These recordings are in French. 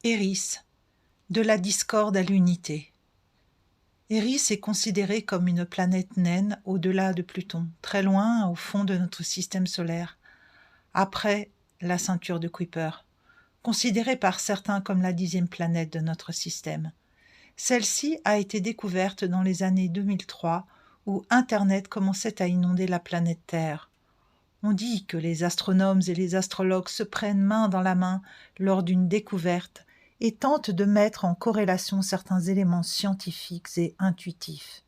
Eris, de la discorde à l'unité. Eris est considérée comme une planète naine au-delà de Pluton, très loin au fond de notre système solaire, après la ceinture de Kuiper, considérée par certains comme la 10e planète de notre système. Celle-ci a été découverte dans les années 2003 où Internet commençait à inonder la planète Terre. On dit que les astronomes et les astrologues se prennent main dans la main lors d'une découverte et tentent de mettre en corrélation certains éléments scientifiques et intuitifs.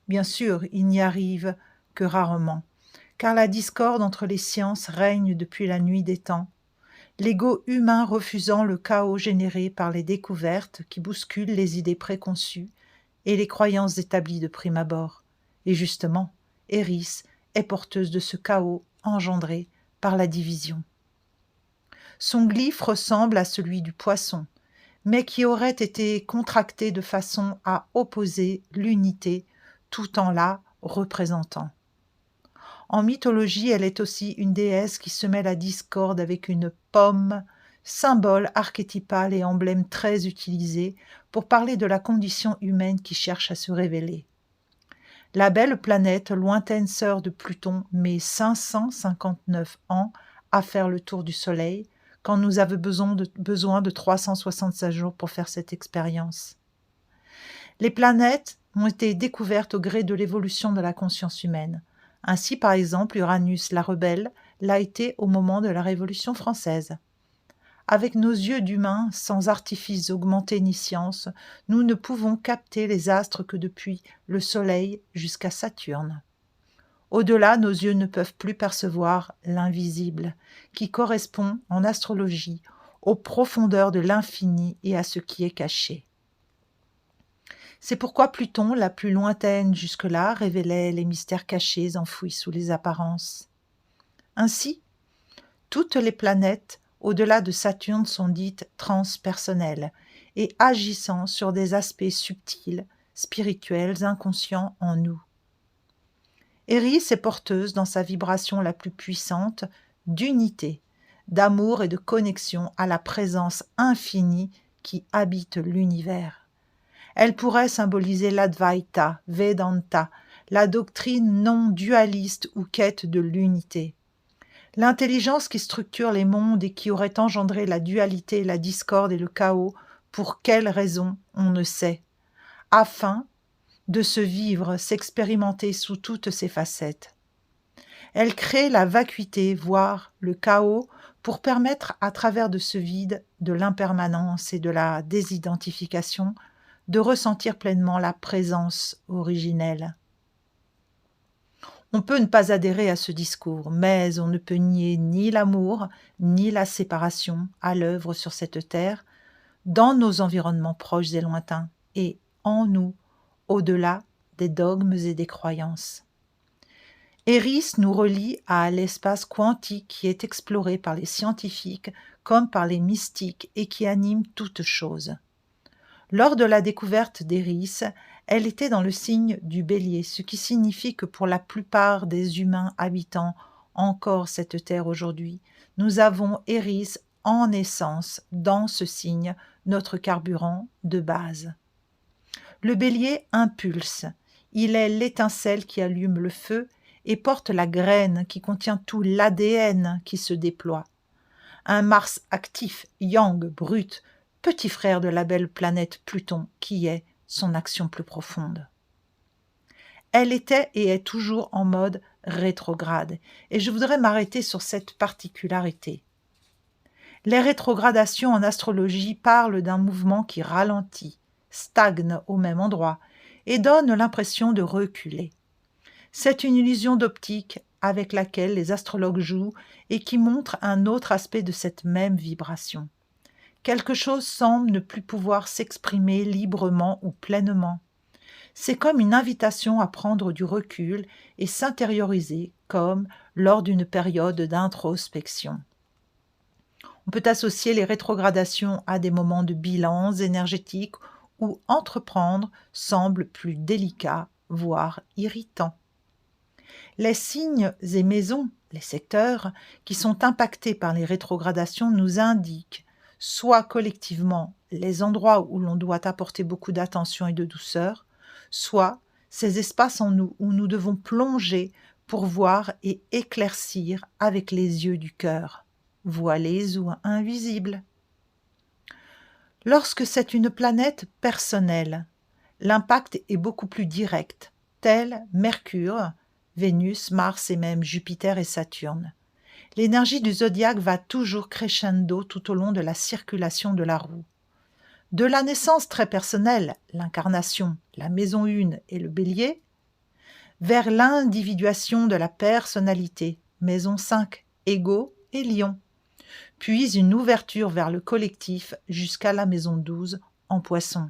Bien sûr, ils n'y arrivent que rarement, car la discorde entre les sciences règne depuis la nuit des temps, l'ego humain refusant le chaos généré par les découvertes qui bousculent les idées préconçues et les croyances établies de prime abord. Et justement, Eris est porteuse de ce chaos engendré par la division. Son glyphe ressemble à celui du poisson, mais qui aurait été contracté de façon à opposer l'unité tout en la représentant. En mythologie, elle est aussi une déesse qui semait la discorde avec une pomme, symbole archétypal et emblème très utilisé pour parler de la condition humaine qui cherche à se révéler. La belle planète, lointaine sœur de Pluton, met 559 ans à faire le tour du Soleil, quand nous avons besoin de 365 jours pour faire cette expérience. Les planètes ont été découvertes au gré de l'évolution de la conscience humaine. Ainsi, par exemple, Uranus, la rebelle, l'a été au moment de la Révolution française. Avec nos yeux d'humains, sans artifice augmenté ni science, nous ne pouvons capter les astres que depuis le Soleil jusqu'à Saturne. Au-delà, nos yeux ne peuvent plus percevoir l'invisible, qui correspond en astrologie aux profondeurs de l'infini et à ce qui est caché. C'est pourquoi Pluton, la plus lointaine jusque-là, révélait les mystères cachés enfouis sous les apparences. Ainsi, toutes les planètes au-delà de Saturne sont dites transpersonnelles et agissant sur des aspects subtils, spirituels, inconscients en nous. Eris est porteuse dans sa vibration la plus puissante d'unité, d'amour et de connexion à la présence infinie qui habite l'univers. Elle pourrait symboliser l'Advaita, Vedanta, la doctrine non dualiste ou quête de l'unité. L'intelligence qui structure les mondes et qui aurait engendré la dualité, la discorde et le chaos, pour quelle raison, on ne sait, afin de se vivre, s'expérimenter sous toutes ses facettes. Elle crée la vacuité, voire le chaos, pour permettre, à travers de ce vide, de l'impermanence et de la désidentification, de ressentir pleinement la présence originelle. On peut ne pas adhérer à ce discours, mais on ne peut nier ni l'amour, ni la séparation à l'œuvre sur cette terre, dans nos environnements proches et lointains, et en nous, au-delà des dogmes et des croyances. Eris nous relie à l'espace quantique qui est exploré par les scientifiques comme par les mystiques et qui anime toute chose. Lors de la découverte d'Eris, elle était dans le signe du Bélier, ce qui signifie que pour la plupart des humains habitant encore cette terre aujourd'hui, nous avons Eris en essence dans ce signe, notre carburant de base. Le Bélier impulse, il est l'étincelle qui allume le feu et porte la graine qui contient tout l'ADN qui se déploie. Un Mars actif, yang, brut, petit frère de la belle planète Pluton, qui est son action plus profonde. Elle était et est toujours en mode rétrograde, et je voudrais m'arrêter sur cette particularité. Les rétrogradations en astrologie parlent d'un mouvement qui ralentit, stagne au même endroit et donne l'impression de reculer. C'est une illusion d'optique avec laquelle les astrologues jouent et qui montre un autre aspect de cette même vibration. Quelque chose semble ne plus pouvoir s'exprimer librement ou pleinement. C'est comme une invitation à prendre du recul et s'intérioriser comme lors d'une période d'introspection. On peut associer les rétrogradations à des moments de bilans énergétiques où entreprendre semble plus délicat, voire irritant. Les signes et maisons, les secteurs, qui sont impactés par les rétrogradations nous indiquent soit collectivement les endroits où l'on doit apporter beaucoup d'attention et de douceur, soit ces espaces en nous où nous devons plonger pour voir et éclaircir avec les yeux du cœur, voilés ou invisibles. Lorsque c'est une planète personnelle, l'impact est beaucoup plus direct, tel Mercure, Vénus, Mars et même Jupiter et Saturne. L'énergie du zodiaque va toujours crescendo tout au long de la circulation de la roue. De la naissance très personnelle, l'incarnation, la maison 1 et le bélier, vers l'individuation de la personnalité, maison 5, Égo et Lion, puis une ouverture vers le collectif jusqu'à la maison 12 en Poisson.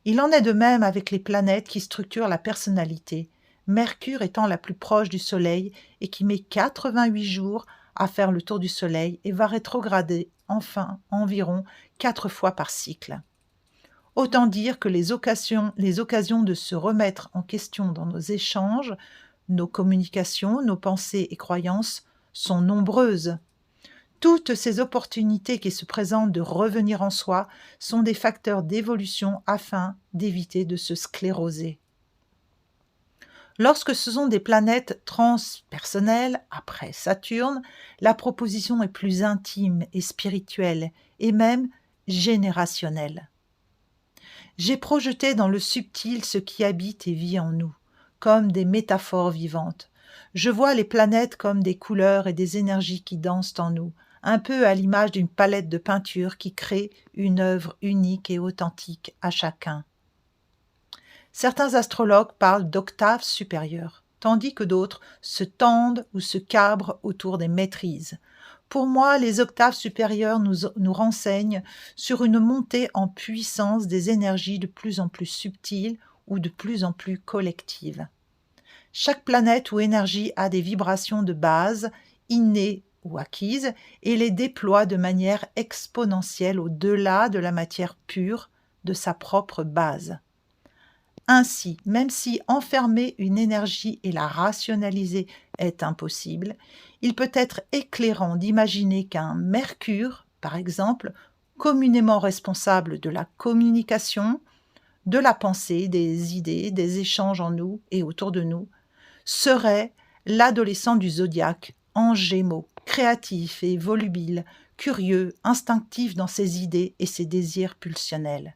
Il en est de même avec les planètes qui structurent la personnalité, Mercure étant la plus proche du Soleil et qui met 88 jours à faire le tour du Soleil et va rétrograder enfin environ 4 fois par cycle. Autant dire que les occasions de se remettre en question dans nos échanges, nos communications, nos pensées et croyances sont nombreuses. Toutes ces opportunités qui se présentent de revenir en soi sont des facteurs d'évolution afin d'éviter de se scléroser. Lorsque ce sont des planètes transpersonnelles, après Saturne, la proposition est plus intime et spirituelle, et même générationnelle. J'ai projeté dans le subtil ce qui habite et vit en nous, comme des métaphores vivantes. Je vois les planètes comme des couleurs et des énergies qui dansent en nous, un peu à l'image d'une palette de peinture qui crée une œuvre unique et authentique à chacun. Certains astrologues parlent d'octaves supérieures, tandis que d'autres se tendent ou se cabrent autour des maîtrises. Pour moi, les octaves supérieures nous renseignent sur une montée en puissance des énergies de plus en plus subtiles ou de plus en plus collectives. Chaque planète ou énergie a des vibrations de base, innées ou acquises, et les déploie de manière exponentielle au-delà de la matière pure de sa propre base. Ainsi, même si enfermer une énergie et la rationaliser est impossible, il peut être éclairant d'imaginer qu'un Mercure, par exemple, communément responsable de la communication, de la pensée, des idées, des échanges en nous et autour de nous, serait l'adolescent du zodiaque, en Gémeaux, créatif et volubile, curieux, instinctif dans ses idées et ses désirs pulsionnels.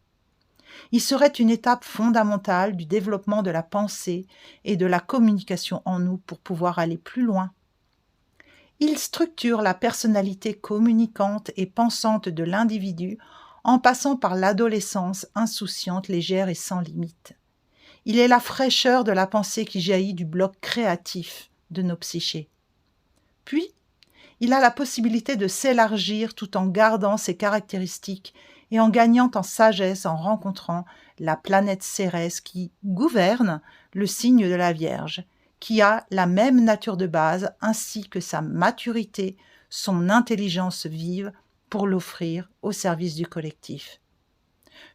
Il serait une étape fondamentale du développement de la pensée et de la communication en nous pour pouvoir aller plus loin. Il structure la personnalité communicante et pensante de l'individu en passant par l'adolescence insouciante, légère et sans limite. Il est la fraîcheur de la pensée qui jaillit du bloc créatif de nos psychés. Puis, il a la possibilité de s'élargir tout en gardant ses caractéristiques et en gagnant en sagesse en rencontrant la planète Cérès qui gouverne le signe de la Vierge, qui a la même nature de base ainsi que sa maturité, son intelligence vive pour l'offrir au service du collectif.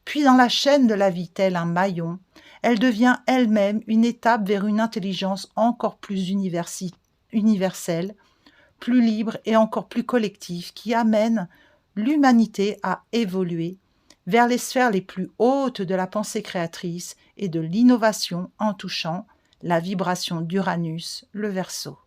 Puis dans la chaîne de la vie, tel un maillon, elle devient elle-même une étape vers une intelligence encore plus universelle, plus libre et encore plus collective qui amène l'humanité à évoluer vers les sphères les plus hautes de la pensée créatrice et de l'innovation en touchant la vibration d'Uranus, le Verseau.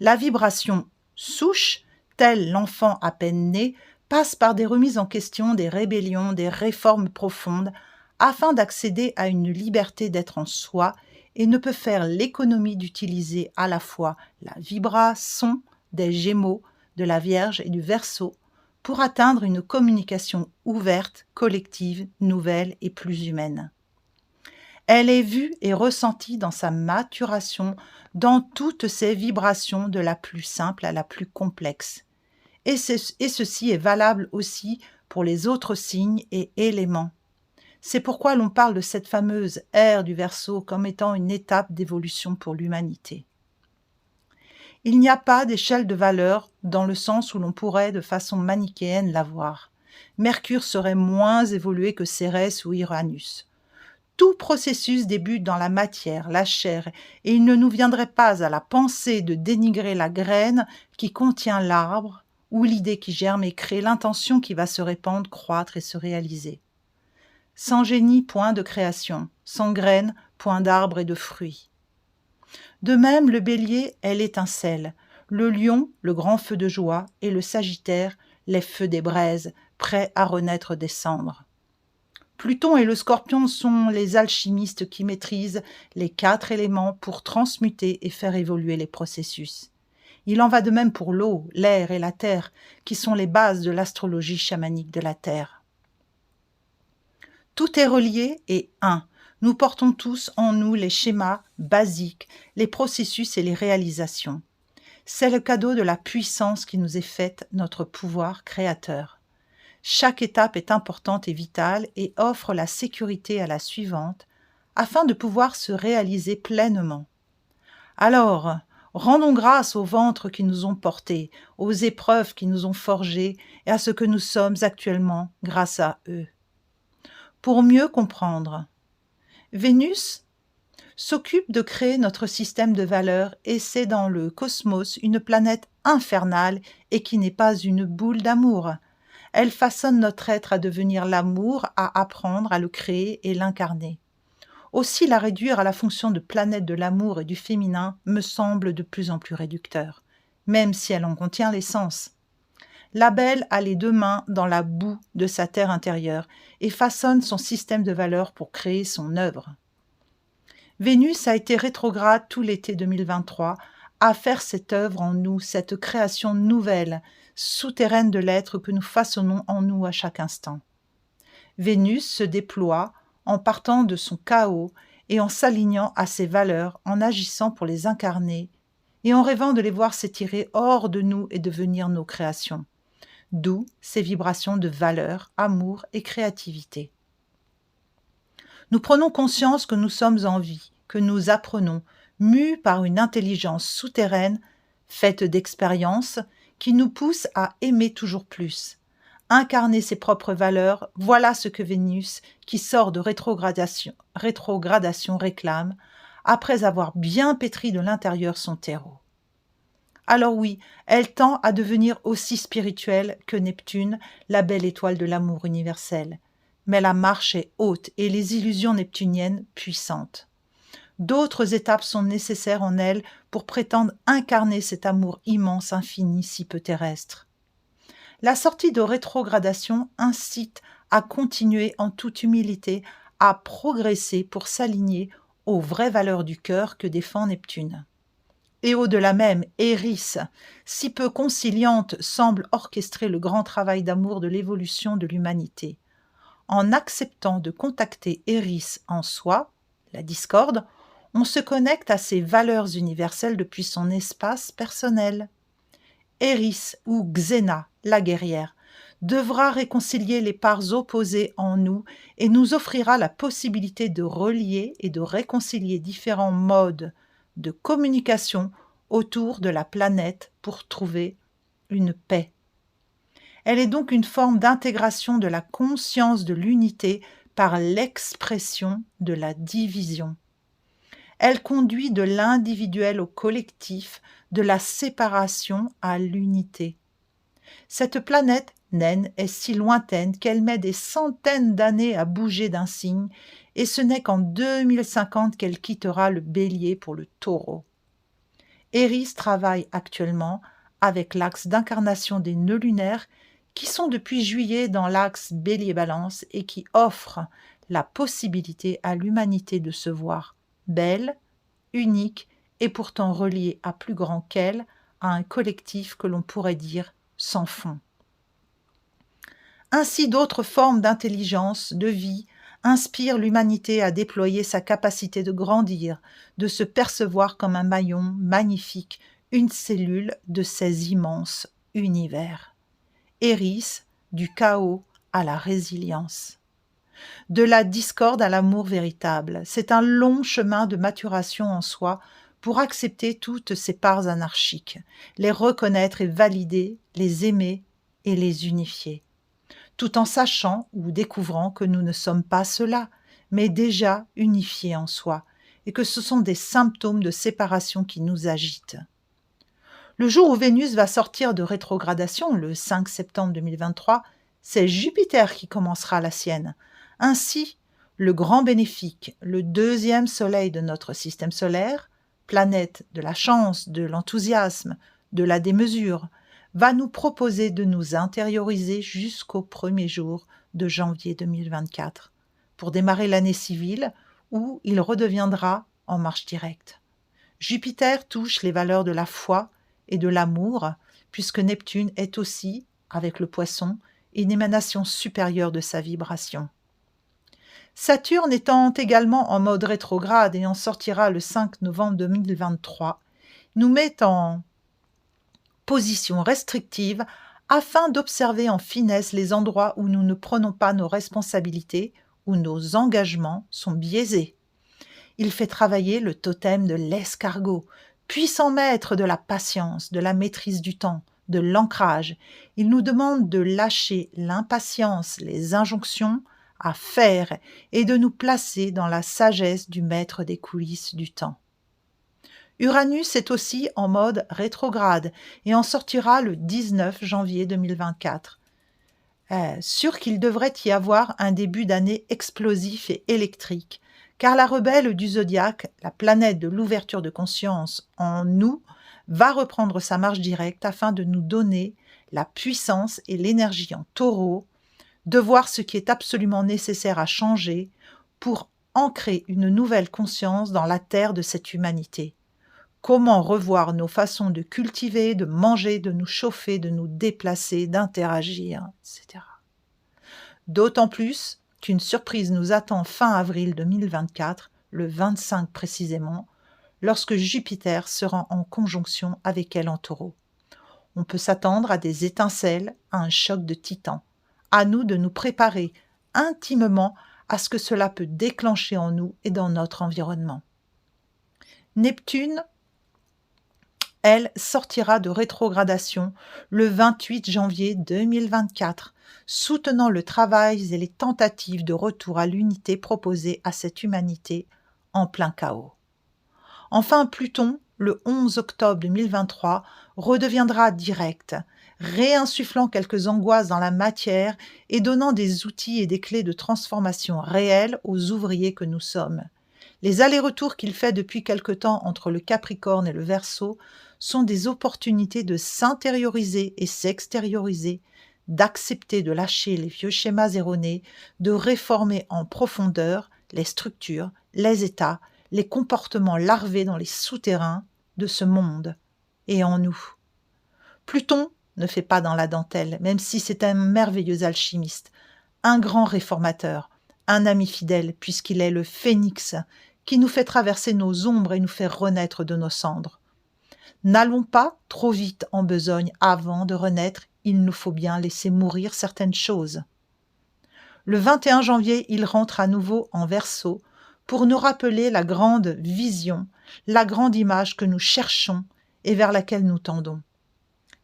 La vibration souche, tel l'enfant à peine né, passe par des remises en question, des rébellions, des réformes profondes, afin d'accéder à une liberté d'être en soi et ne peut faire l'économie d'utiliser à la fois la vibration des Gémeaux, de la Vierge et du Verseau pour atteindre une communication ouverte, collective, nouvelle et plus humaine. Elle est vue et ressentie dans sa maturation, dans toutes ses vibrations de la plus simple à la plus complexe. Et ceci est valable aussi pour les autres signes et éléments. C'est pourquoi l'on parle de cette fameuse ère du Verseau comme étant une étape d'évolution pour l'humanité. Il n'y a pas d'échelle de valeur dans le sens où l'on pourrait de façon manichéenne la voir. Mercure serait moins évolué que Cérès ou Uranus. Tout processus débute dans la matière, la chair, et il ne nous viendrait pas à la pensée de dénigrer la graine qui contient l'arbre, ou l'idée qui germe et crée l'intention qui va se répandre, croître et se réaliser. Sans génie, point de création, sans graine, point d'arbre et de fruits. De même, le bélier est l'étincelle, le lion, le grand feu de joie, et le sagittaire, les feux des braises, prêts à renaître des cendres. Pluton et le scorpion sont les alchimistes qui maîtrisent les 4 éléments pour transmuter et faire évoluer les processus. Il en va de même pour l'eau, l'air et la terre, qui sont les bases de l'astrologie chamanique de la Terre. Tout est relié et un. Nous portons tous en nous les schémas basiques, les processus et les réalisations. C'est le cadeau de la puissance qui nous est faite, notre pouvoir créateur. Chaque étape est importante et vitale et offre la sécurité à la suivante afin de pouvoir se réaliser pleinement. Alors, rendons grâce aux ventres qui nous ont portés, aux épreuves qui nous ont forgés et à ce que nous sommes actuellement grâce à eux. Pour mieux comprendre, Vénus s'occupe de créer notre système de valeurs et c'est dans le cosmos une planète infernale et qui n'est pas une boule d'amour. Elle façonne notre être à devenir l'amour, à apprendre à le créer et l'incarner. Aussi, la réduire à la fonction de planète de l'amour et du féminin me semble de plus en plus réducteur, même si elle en contient l'essence. La belle a les 2 mains dans la boue de sa terre intérieure et façonne son système de valeurs pour créer son œuvre. Vénus a été rétrograde tout l'été 2023 à faire cette œuvre en nous, cette création nouvelle, souterraine de l'être que nous façonnons en nous à chaque instant. Vénus se déploie en partant de son chaos et en s'alignant à ses valeurs, en agissant pour les incarner et en rêvant de les voir s'étirer hors de nous et devenir nos créations. D'où ces vibrations de valeur, amour et créativité. Nous prenons conscience que nous sommes en vie, que nous apprenons, mus par une intelligence souterraine, faite d'expériences, qui nous pousse à aimer toujours plus. Incarner ses propres valeurs, voilà ce que Vénus, qui sort de rétrogradation réclame, après avoir bien pétri de l'intérieur son terreau. Alors oui, elle tend à devenir aussi spirituelle que Neptune, la belle étoile de l'amour universel. Mais la marche est haute et les illusions neptuniennes puissantes. D'autres étapes sont nécessaires en elle pour prétendre incarner cet amour immense, infini, si peu terrestre. La sortie de rétrogradation incite à continuer en toute humilité, à progresser pour s'aligner aux vraies valeurs du cœur que défend Neptune. Et au-delà même, Eris, si peu conciliante, semble orchestrer le grand travail d'amour de l'évolution de l'humanité. En acceptant de contacter Eris en soi, la discorde, on se connecte à ses valeurs universelles depuis son espace personnel. Eris, ou Xena, la guerrière, devra réconcilier les parts opposées en nous et nous offrira la possibilité de relier et de réconcilier différents modes de communication autour de la planète pour trouver une paix. Elle est donc une forme d'intégration de la conscience de l'unité par l'expression de la division. Elle conduit de l'individuel au collectif, de la séparation à l'unité. Cette planète naine est si lointaine qu'elle met des centaines d'années à bouger d'un signe, et ce n'est qu'en 2050 qu'elle quittera le Bélier pour le Taureau. Eris travaille actuellement avec l'axe d'incarnation des nœuds lunaires qui sont depuis juillet dans l'axe Bélier-Balance et qui offrent la possibilité à l'humanité de se voir belle, unique et pourtant reliée à plus grand qu'elle, à un collectif que l'on pourrait dire sans fond. Ainsi, d'autres formes d'intelligence, de vie, inspirent l'humanité à déployer sa capacité de grandir, de se percevoir comme un maillon magnifique, une cellule de ces immenses univers. Eris, du chaos à la résilience. De la discorde à l'amour véritable, c'est un long chemin de maturation en soi pour accepter toutes ces parts anarchiques, les reconnaître et valider, les aimer et les unifier, tout en sachant ou découvrant que nous ne sommes pas cela, mais déjà unifiés en soi, et que ce sont des symptômes de séparation qui nous agitent. Le jour où Vénus va sortir de rétrogradation, le 5 septembre 2023, c'est Jupiter qui commencera la sienne. Ainsi, le grand bénéfique, le deuxième soleil de notre système solaire, planète de la chance, de l'enthousiasme, de la démesure, va nous proposer de nous intérioriser jusqu'au premier jour de janvier 2024, pour démarrer l'année civile où il redeviendra en marche directe. Jupiter touche les valeurs de la foi et de l'amour, puisque Neptune est aussi, avec le Poisson, une émanation supérieure de sa vibration. Saturne étant également en mode rétrograde et en sortira le 5 novembre 2023, nous met en position restrictive afin d'observer en finesse les endroits où nous ne prenons pas nos responsabilités, où nos engagements sont biaisés. Il fait travailler le totem de l'escargot, puissant maître de la patience, de la maîtrise du temps, de l'ancrage. Il nous demande de lâcher l'impatience, les injonctions à faire et de nous placer dans la sagesse du maître des coulisses du temps. Uranus est aussi en mode rétrograde et en sortira le 19 janvier 2024. Sûr qu'il devrait y avoir un début d'année explosif et électrique, car la rebelle du zodiaque, la planète de l'ouverture de conscience en nous, va reprendre sa marche directe afin de nous donner la puissance et l'énergie en taureau, de voir ce qui est absolument nécessaire à changer pour ancrer une nouvelle conscience dans la terre de cette humanité. Comment revoir nos façons de cultiver, de manger, de nous chauffer, de nous déplacer, d'interagir, etc. D'autant plus qu'une surprise nous attend fin avril 2024, le 25 précisément, lorsque Jupiter sera en conjonction avec elle en taureau. On peut s'attendre à des étincelles, à un choc de titans. À nous de nous préparer intimement à ce que cela peut déclencher en nous et dans notre environnement. Neptune, elle, sortira de rétrogradation le 28 janvier 2024, soutenant le travail et les tentatives de retour à l'unité proposées à cette humanité en plein chaos. Enfin, Pluton, le 11 octobre 2023, redeviendra direct, réinsufflant quelques angoisses dans la matière et donnant des outils et des clés de transformation réelles aux ouvriers que nous sommes. Les allers-retours qu'il fait depuis quelque temps entre le Capricorne et le Verseau sont des opportunités de s'intérioriser et s'extérioriser, d'accepter de lâcher les vieux schémas erronés, de réformer en profondeur les structures, les états, les comportements larvés dans les souterrains de ce monde et en nous. Pluton ne fait pas dans la dentelle, même si c'est un merveilleux alchimiste, un grand réformateur, un ami fidèle, puisqu'il est le phénix qui nous fait traverser nos ombres et nous fait renaître de nos cendres. N'allons pas trop vite en besogne avant de renaître, il nous faut bien laisser mourir certaines choses. Le 21 janvier, il rentre à nouveau en Verseau pour nous rappeler la grande vision, la grande image que nous cherchons et vers laquelle nous tendons.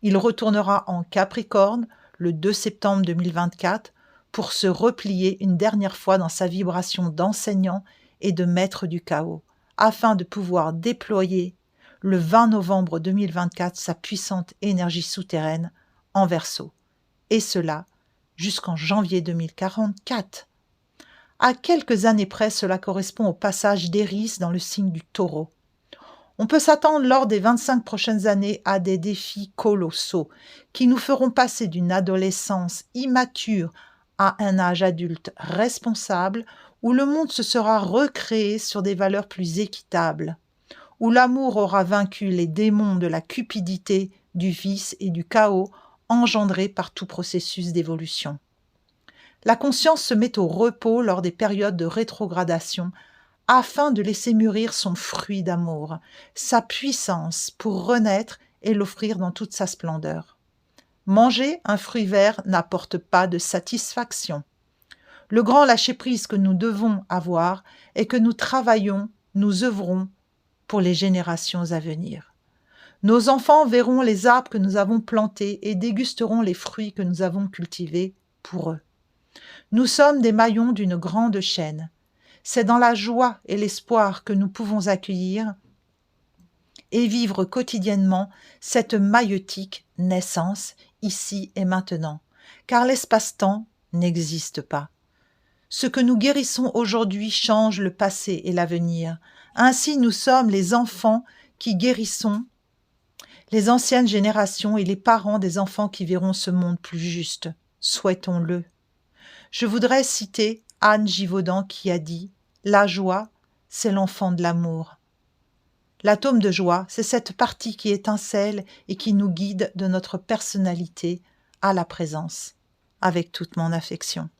Il retournera en Capricorne le 2 septembre 2024 pour se replier une dernière fois dans sa vibration d'enseignant et de maître du chaos, afin de pouvoir déployer le 20 novembre 2024 sa puissante énergie souterraine en Verseau, et cela jusqu'en janvier 2044. À quelques années près, cela correspond au passage d'Éris dans le signe du Taureau. On peut s'attendre lors des 25 prochaines années à des défis colossaux qui nous feront passer d'une adolescence immature à un âge adulte responsable où le monde se sera recréé sur des valeurs plus équitables, où l'amour aura vaincu les démons de la cupidité, du vice et du chaos engendrés par tout processus d'évolution. La conscience se met au repos lors des périodes de rétrogradation afin de laisser mûrir son fruit d'amour, sa puissance pour renaître et l'offrir dans toute sa splendeur. Manger un fruit vert n'apporte pas de satisfaction. Le grand lâcher-prise que nous devons avoir est que nous travaillons, nous œuvrons pour les générations à venir. Nos enfants verront les arbres que nous avons plantés et dégusteront les fruits que nous avons cultivés pour eux. Nous sommes des maillons d'une grande chaîne. C'est dans la joie et l'espoir que nous pouvons accueillir et vivre quotidiennement cette maïeutique naissance ici et maintenant, car l'espace-temps n'existe pas. Ce que nous guérissons aujourd'hui change le passé et l'avenir. Ainsi, nous sommes les enfants qui guérissons les anciennes générations et les parents des enfants qui verront ce monde plus juste. Souhaitons-le. Je voudrais citer Anne Givaudan qui a dit « La joie, c'est l'enfant de l'amour ». L'atome de joie, c'est cette partie qui étincelle et qui nous guide de notre personnalité à la présence, avec toute mon affection.